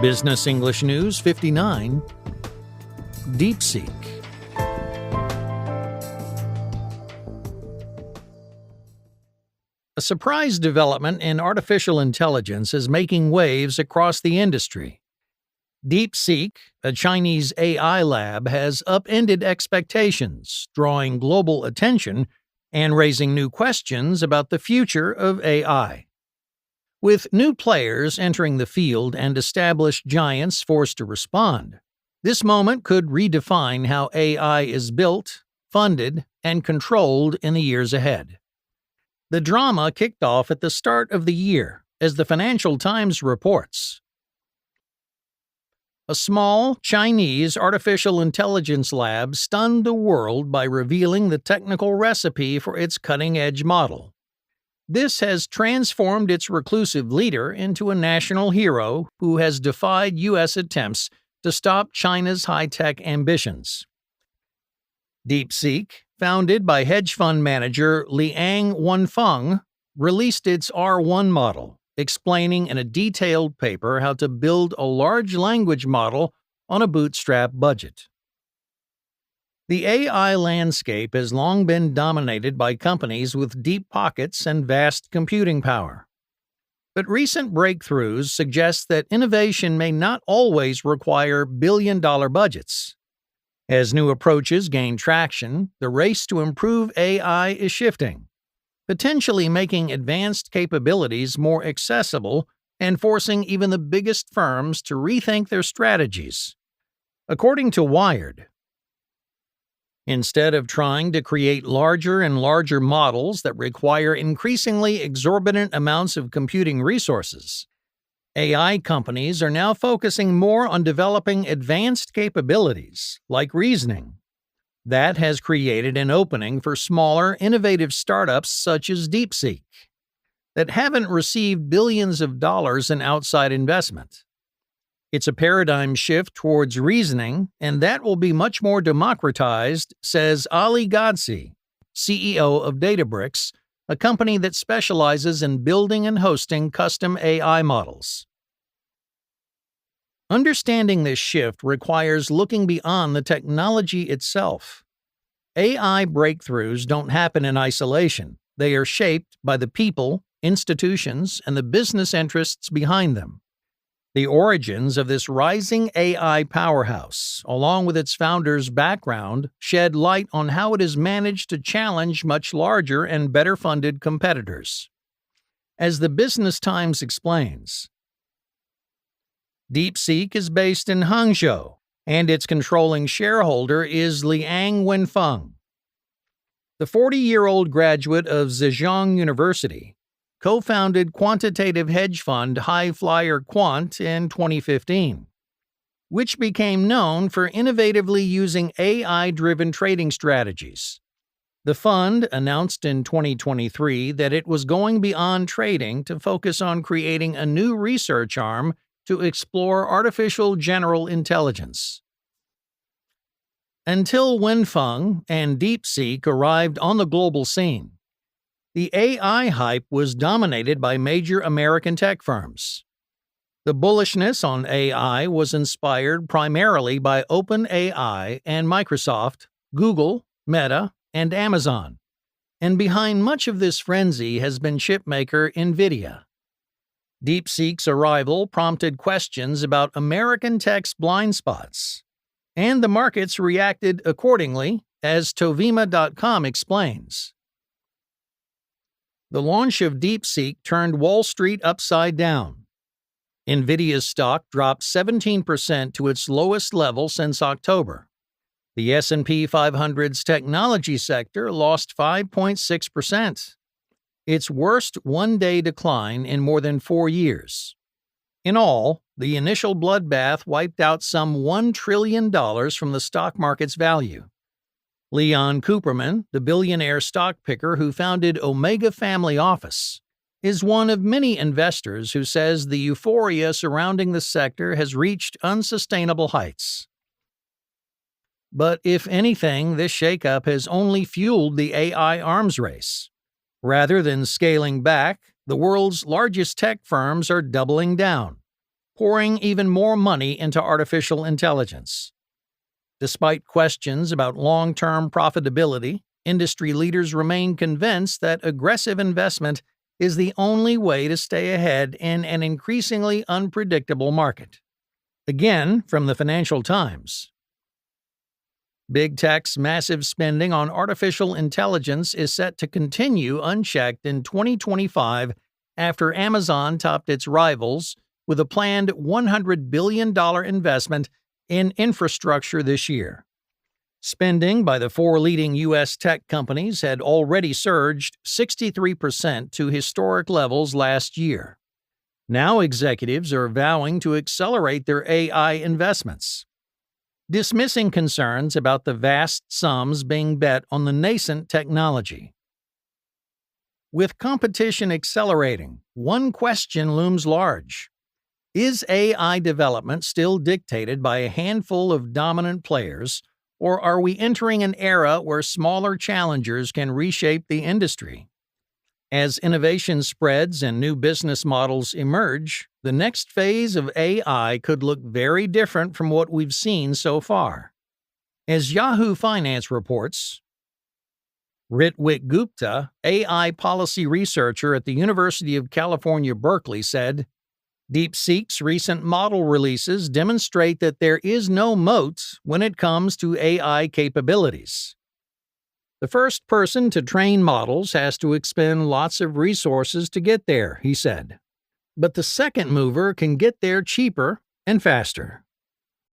Business English News 59. DeepSeek. A surprise development in artificial intelligence is making waves across the industry. DeepSeek, a Chinese AI lab, has upended expectations, drawing global attention and raising new questions about the future of AI. With new players entering the field and established giants forced to respond, this moment could redefine how AI is built, funded, and controlled in the years ahead. The drama kicked off at the start of the year, as the Financial Times reports. A small Chinese artificial intelligence lab stunned the world by revealing the technical recipe for its cutting-edge model. This has transformed its reclusive leader into a national hero who has defied U.S. attempts to stop China's high-tech ambitions. DeepSeek, founded by hedge fund manager Liang Wenfeng, released its R1 model, explaining in a detailed paper how to build a large language model on a bootstrap budget. The AI landscape has long been dominated by companies with deep pockets and vast computing power. But recent breakthroughs suggest that innovation may not always require billion-dollar budgets. As new approaches gain traction, the race to improve AI is shifting, potentially making advanced capabilities more accessible and forcing even the biggest firms to rethink their strategies. According to Wired, instead of trying to create larger and larger models that require increasingly exorbitant amounts of computing resources, AI companies are now focusing more on developing advanced capabilities, like reasoning. That has created an opening for smaller, innovative startups such as DeepSeek, that haven't received billions of dollars in outside investment. It's a paradigm shift towards reasoning, and that will be much more democratized, says Ali Ghodsi, CEO of Databricks, a company that specializes in building and hosting custom AI models. Understanding this shift requires looking beyond the technology itself. AI breakthroughs don't happen in isolation. They are shaped by the people, institutions, and the business interests behind them. The origins of this rising AI powerhouse, along with its founder's background, shed light on how it has managed to challenge much larger and better-funded competitors. As the Business Times explains, DeepSeek is based in Hangzhou, and its controlling shareholder is Liang Wenfeng. The 40-year-old graduate of Zhejiang University co-founded quantitative hedge fund High Flyer Quant in 2015, which became known for innovatively using AI-driven trading strategies. The fund announced in 2023 that it was going beyond trading to focus on creating a new research arm to explore artificial general intelligence. Until Wenfeng and DeepSeek arrived on the global scene, the AI hype was dominated by major American tech firms. The bullishness on AI was inspired primarily by OpenAI and Microsoft, Google, Meta, and Amazon. And behind much of this frenzy has been chipmaker NVIDIA. DeepSeek's arrival prompted questions about American tech's blind spots, and the markets reacted accordingly, as Tovima.com explains. The launch of DeepSeek turned Wall Street upside down. NVIDIA's stock dropped 17% to its lowest level since October. The S&P 500's technology sector lost 5.6%, its worst one-day decline in more than 4 years. In all, the initial bloodbath wiped out some $1 trillion from the stock market's value. Leon Cooperman, the billionaire stock picker who founded Omega Family Office, is one of many investors who says the euphoria surrounding the sector has reached unsustainable heights. But if anything, this shakeup has only fueled the AI arms race. Rather than scaling back, the world's largest tech firms are doubling down. pouring even more money into artificial intelligence. Despite questions about long-term profitability, industry leaders remain convinced that aggressive investment is the only way to stay ahead in an increasingly unpredictable market. Again, from the Financial Times. Big Tech's massive spending on artificial intelligence is set to continue unchecked in 2025 after Amazon topped its rivals with a planned $100 billion investment in infrastructure this year. Spending by the four leading U.S. tech companies had already surged 63% to historic levels last year. Now executives are vowing to accelerate their AI investments, dismissing concerns about the vast sums being bet on the nascent technology. With competition accelerating, one question looms large. Is AI development still dictated by a handful of dominant players, or are we entering an era where smaller challengers can reshape the industry? As innovation spreads and new business models emerge, the next phase of AI could look very different from what we've seen so far. As Yahoo Finance reports, Ritvik Gupta, AI policy researcher at the University of California, Berkeley, said, DeepSeek's recent model releases demonstrate that there is no moat when it comes to AI capabilities. The first person to train models has to expend lots of resources to get there, he said. But the second mover can get there cheaper and faster.